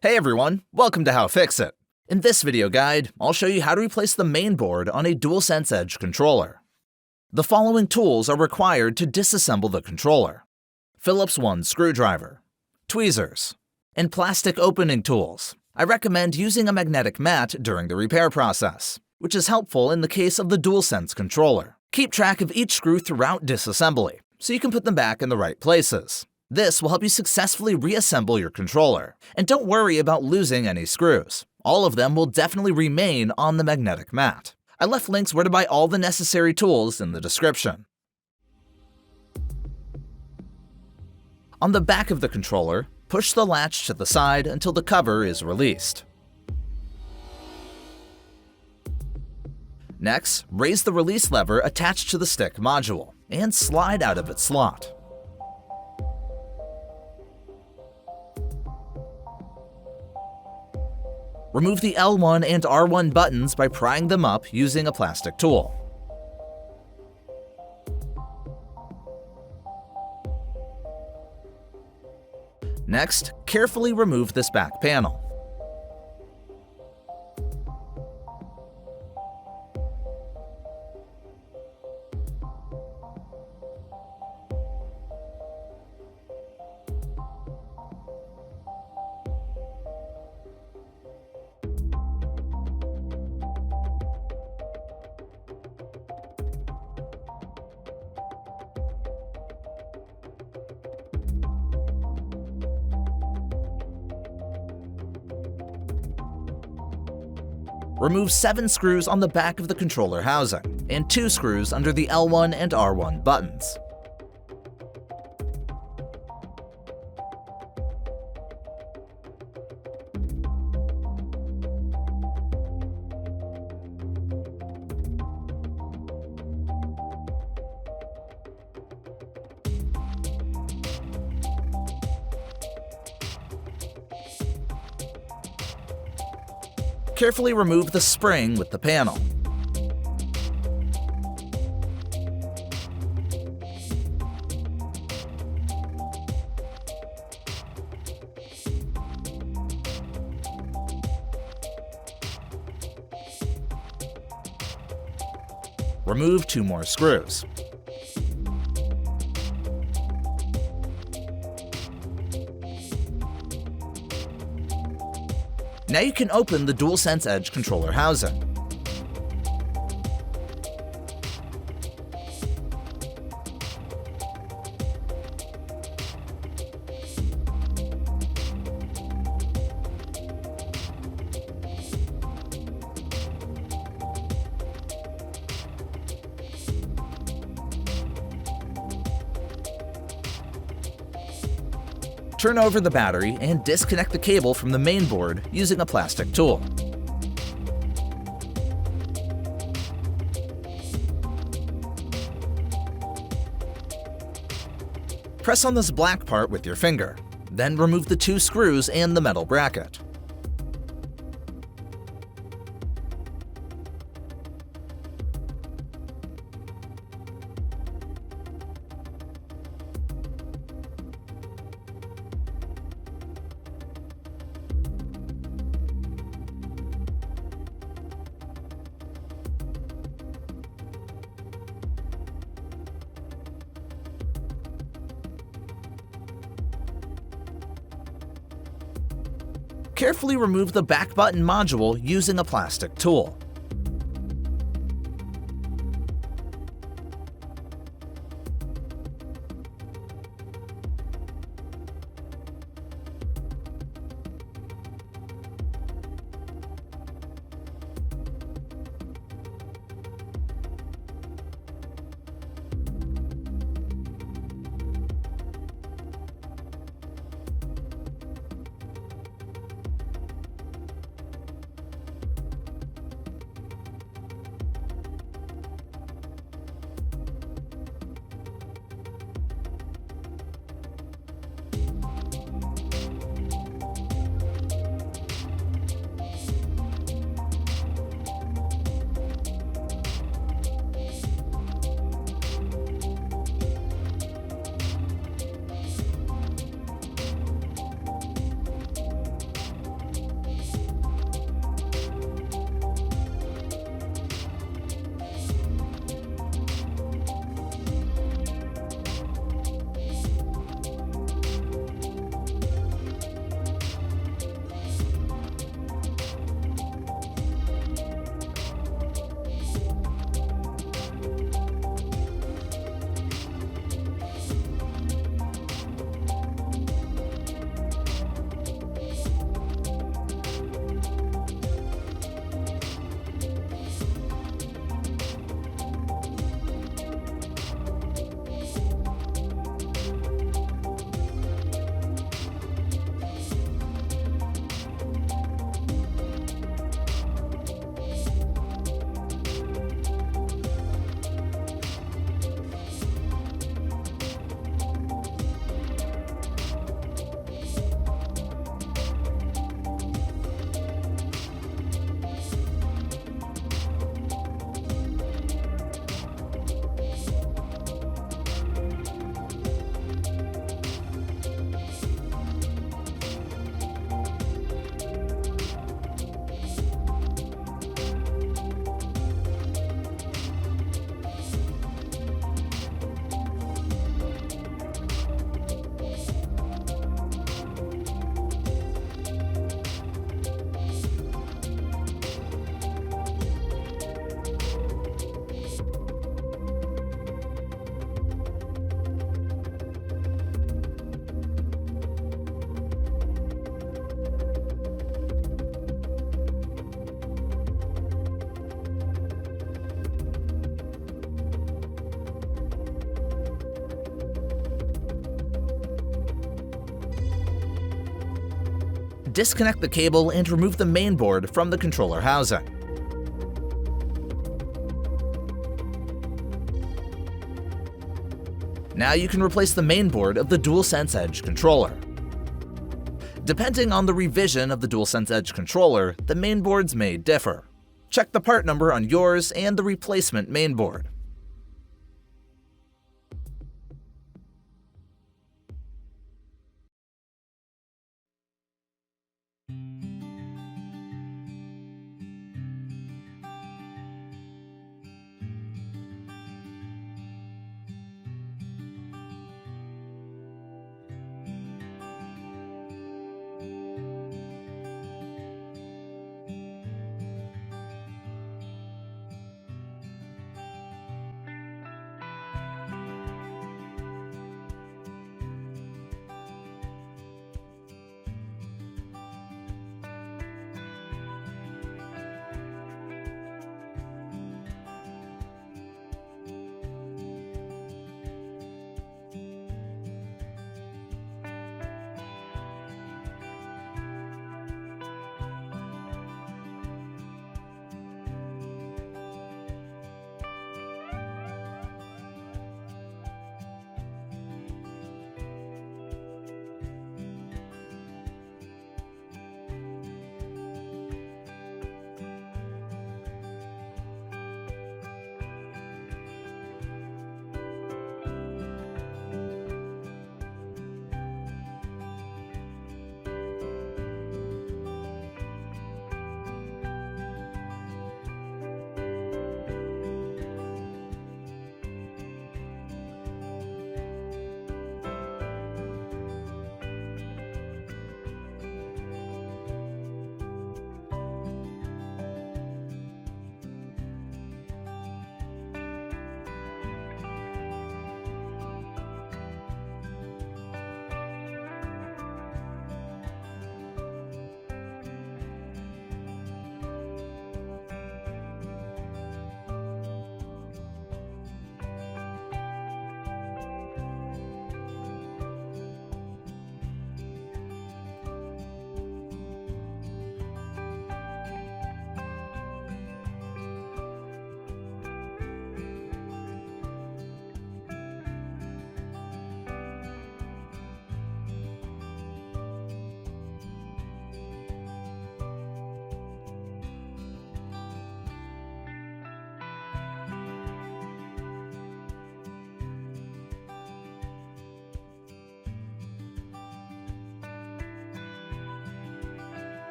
Hey everyone, welcome to How Fix It. In this video guide, I'll show you how to replace the main board on a DualSense Edge controller. The following tools are required to disassemble the controller: Phillips 1 screwdriver, tweezers, and plastic opening tools. I recommend using a magnetic mat during the repair process, which is helpful in the case of the DualSense controller. Keep track of each screw throughout disassembly, so you can put them back in the right places. This will help you successfully reassemble your controller. And don't worry about losing any screws. All of them will definitely remain on the magnetic mat. I left links where to buy all the necessary tools in the description. On the back of the controller, push the latch to the side until the cover is released. Next, raise the release lever attached to the stick module and slide out of its slot. Remove the L1 and R1 buttons by prying them up using a plastic tool. Next, carefully remove this back panel. Remove 7 screws on the back of the controller housing, and 2 screws under the L1 and R1 buttons. Carefully remove the spring with the panel. Remove 2 more screws. Now you can open the DualSense Edge controller housing. Turn over the battery and disconnect the cable from the main board using a plastic tool. Press on this black part with your finger, then remove the 2 screws and the metal bracket. Carefully remove the back button module using a plastic tool. Disconnect the cable and remove the mainboard from the controller housing. Now you can replace the mainboard of the DualSense Edge controller. Depending on the revision of the DualSense Edge controller, the mainboards may differ. Check the part number on yours and the replacement mainboard.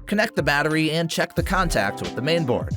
Connect the battery and check the contact with the mainboard.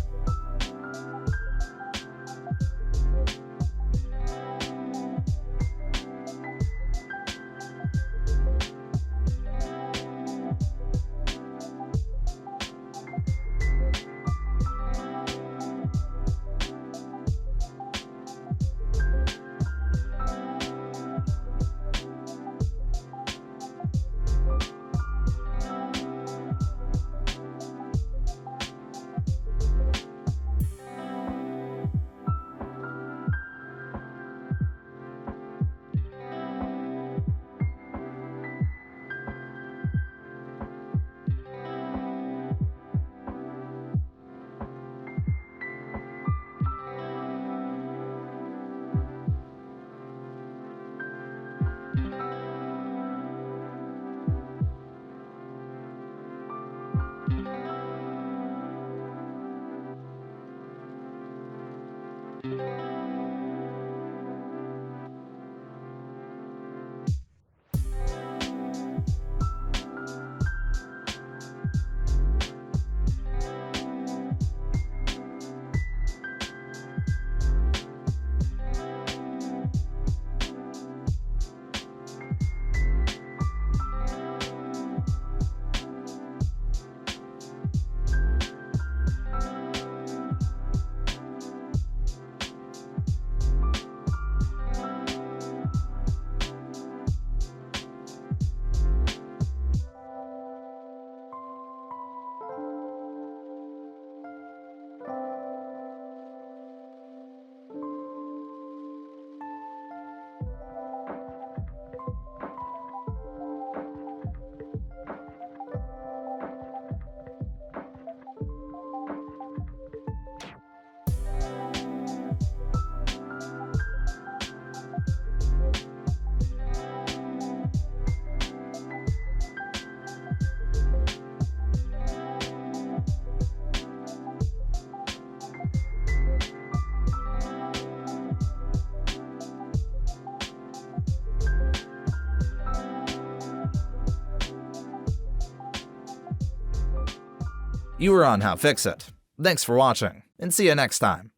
You were on How Fix It. Thanks for watching, and see you next time.